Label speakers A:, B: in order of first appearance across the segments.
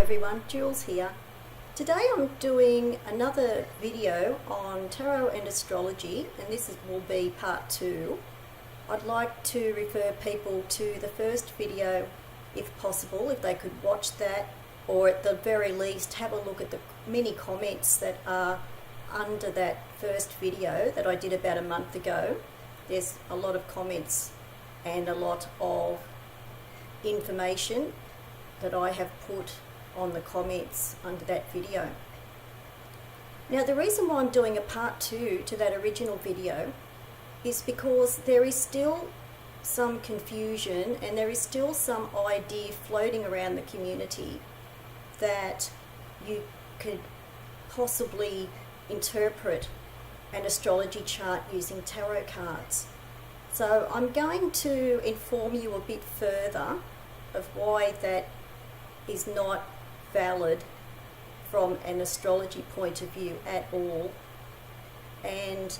A: everyone, Jules here. Today I'm doing another video on tarot and astrology, and will be part 2. I'd like to refer people to the first video if possible, if they could watch that, or at the very least have a look at the many comments that are under that first video that I did about a month ago. There's a lot of comments and a lot of information that I have put on the comments under that video. Now, the reason why I'm doing a part 2 to that original video is because there is still some confusion and there is still some idea floating around the community that you could possibly interpret an astrology chart using tarot cards. So I'm going to inform you a bit further of why that is not valid from an astrology point of view at all, and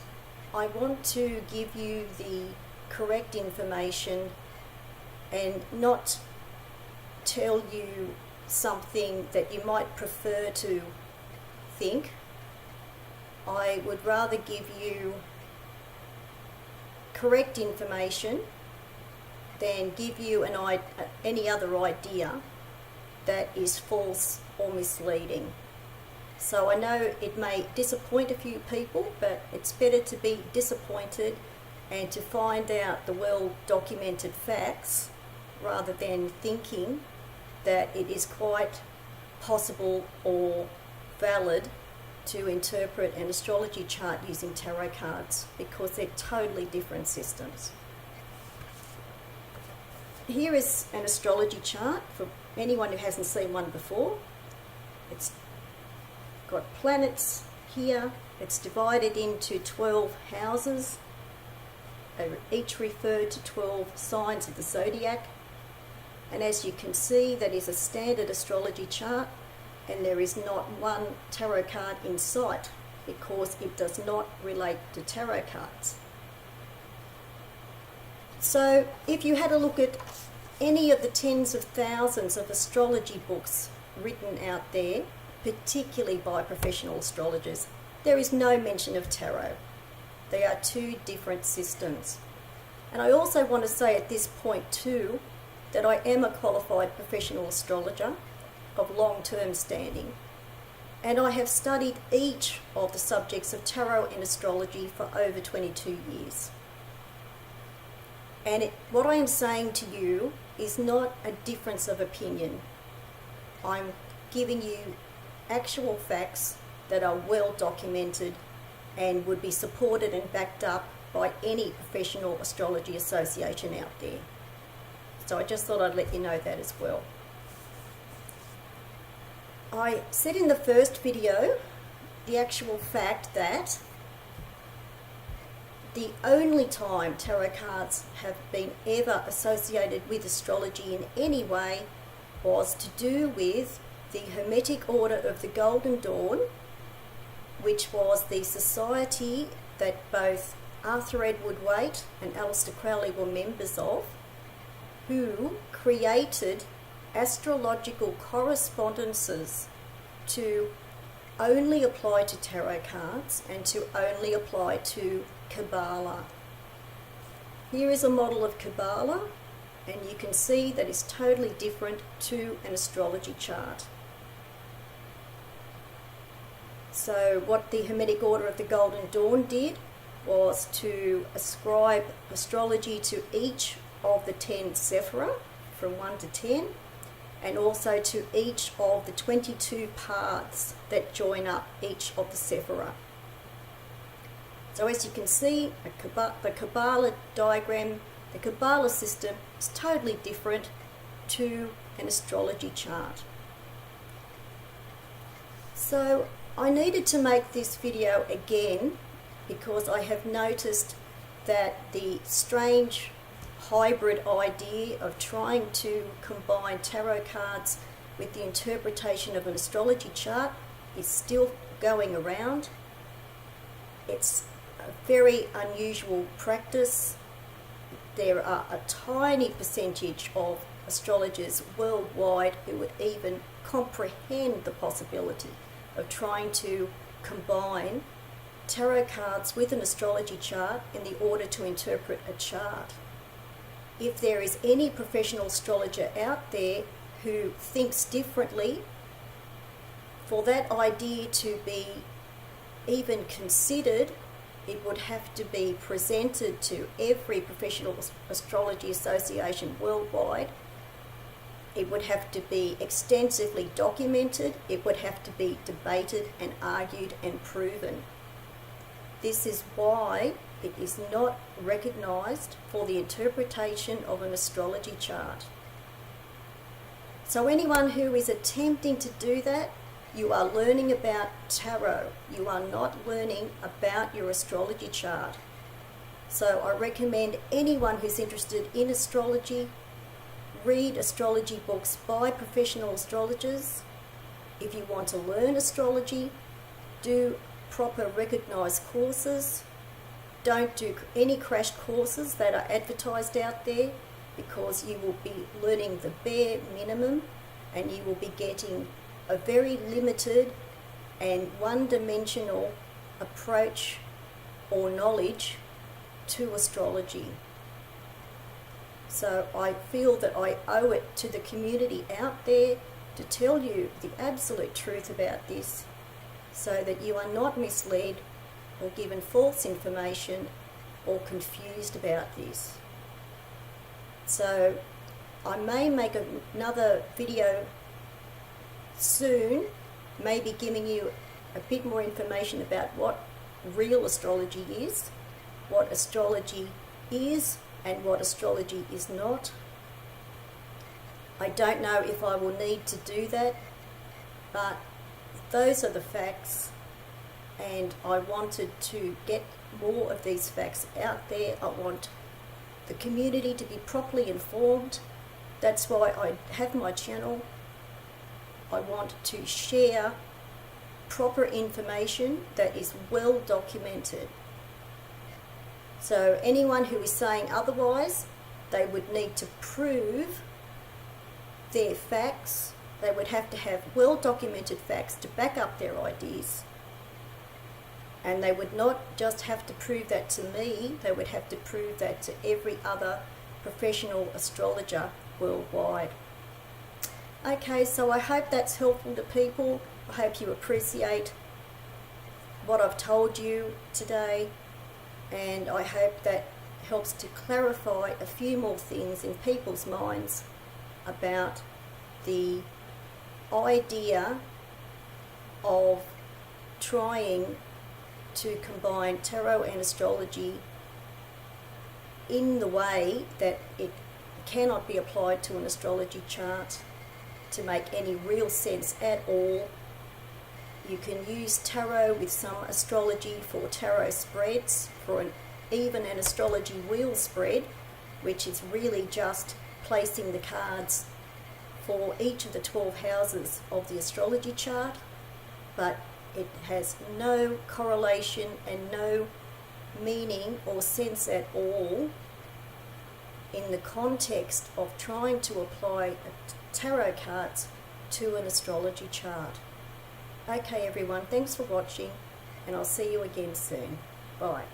A: I want to give you the correct information and not tell you something that you might prefer to think. I would rather give you correct information than give you any other idea that is false or misleading. So I know it may disappoint a few people, but it's better to be disappointed and to find out the well-documented facts rather than thinking that it is quite possible or valid to interpret an astrology chart using tarot cards, because they're totally different systems. Here is an astrology chart for anyone who hasn't seen one before. It's got planets here. It's divided into 12 houses. They each refer to 12 signs of the zodiac. And as you can see, that is a standard astrology chart, and there is not one tarot card in sight because it does not relate to tarot cards. So if you had a look at any of the tens of thousands of astrology books written out there, particularly by professional astrologers, there is no mention of tarot. They are two different systems. And I also want to say at this point too that I am a qualified professional astrologer of long-term standing, and I have studied each of the subjects of tarot and astrology for over 22 years. And what I am saying to you is not a difference of opinion. I'm giving you actual facts that are well documented and would be supported and backed up by any professional astrology association out there. So I just thought I'd let you know that as well. I said in the first video the actual fact that the only time tarot cards have been ever associated with astrology in any way was to do with the Hermetic Order of the Golden Dawn, which was the society that both Arthur Edward Waite and Aleister Crowley were members of, who created astrological correspondences to only apply to tarot cards and to only apply to Kabbalah. Here is a model of Kabbalah, and you can see that it's totally different to an astrology chart. So what the Hermetic Order of the Golden Dawn did was to ascribe astrology to each of the 10 sephira from 1 to 10, and also to each of the 22 paths that join up each of the sephira. So as you can see, the Kabbalah diagram, the Kabbalah system is totally different to an astrology chart. So I needed to make this video again because I have noticed that the strange hybrid idea of trying to combine tarot cards with the interpretation of an astrology chart is still going around. It's a very unusual practice. There are a tiny percentage of astrologers worldwide who would even comprehend the possibility of trying to combine tarot cards with an astrology chart in the order to interpret a chart. If there is any professional astrologer out there who thinks differently, for that idea to be even considered, it would have to be presented to every professional astrology association worldwide. It would have to be extensively documented. It would have to be debated and argued and proven. This is why it is not recognised for the interpretation of an astrology chart. So anyone who is attempting to do that, you are learning about tarot. You are not learning about your astrology chart. So I recommend anyone who's interested in astrology, read astrology books by professional astrologers. If you want to learn astrology, do proper recognised courses. Don't do any crash courses that are advertised out there, because you will be learning the bare minimum and you will be getting a very limited and one-dimensional approach or knowledge to astrology. So I feel that I owe it to the community out there to tell you the absolute truth about this, so that you are not misled or given false information or confused about this. So I may make another video soon, maybe giving you a bit more information about what real astrology is, what astrology is and what astrology is not. I don't know if I will need to do that, but those are the facts, and I wanted to get more of these facts out there. I want the community to be properly informed. That's why I have my channel. I want to share proper information that is well documented. So anyone who is saying otherwise, they would need to prove their facts. They would have to have well documented facts to back up their ideas. And they would not just have to prove that to me, they would have to prove that to every other professional astrologer worldwide. Okay, so I hope that's helpful to people. I hope you appreciate what I've told you today, and I hope that helps to clarify a few more things in people's minds about the idea of trying to combine tarot and astrology in the way that it cannot be applied to an astrology chart to make any real sense at all. You can use tarot with some astrology for tarot spreads, for even an astrology wheel spread, which is really just placing the cards for each of the 12 houses of the astrology chart, but it has no correlation and no meaning or sense at all in the context of trying to apply tarot cards to an astrology chart. Okay everyone, thanks for watching, and I'll see you again soon. Bye.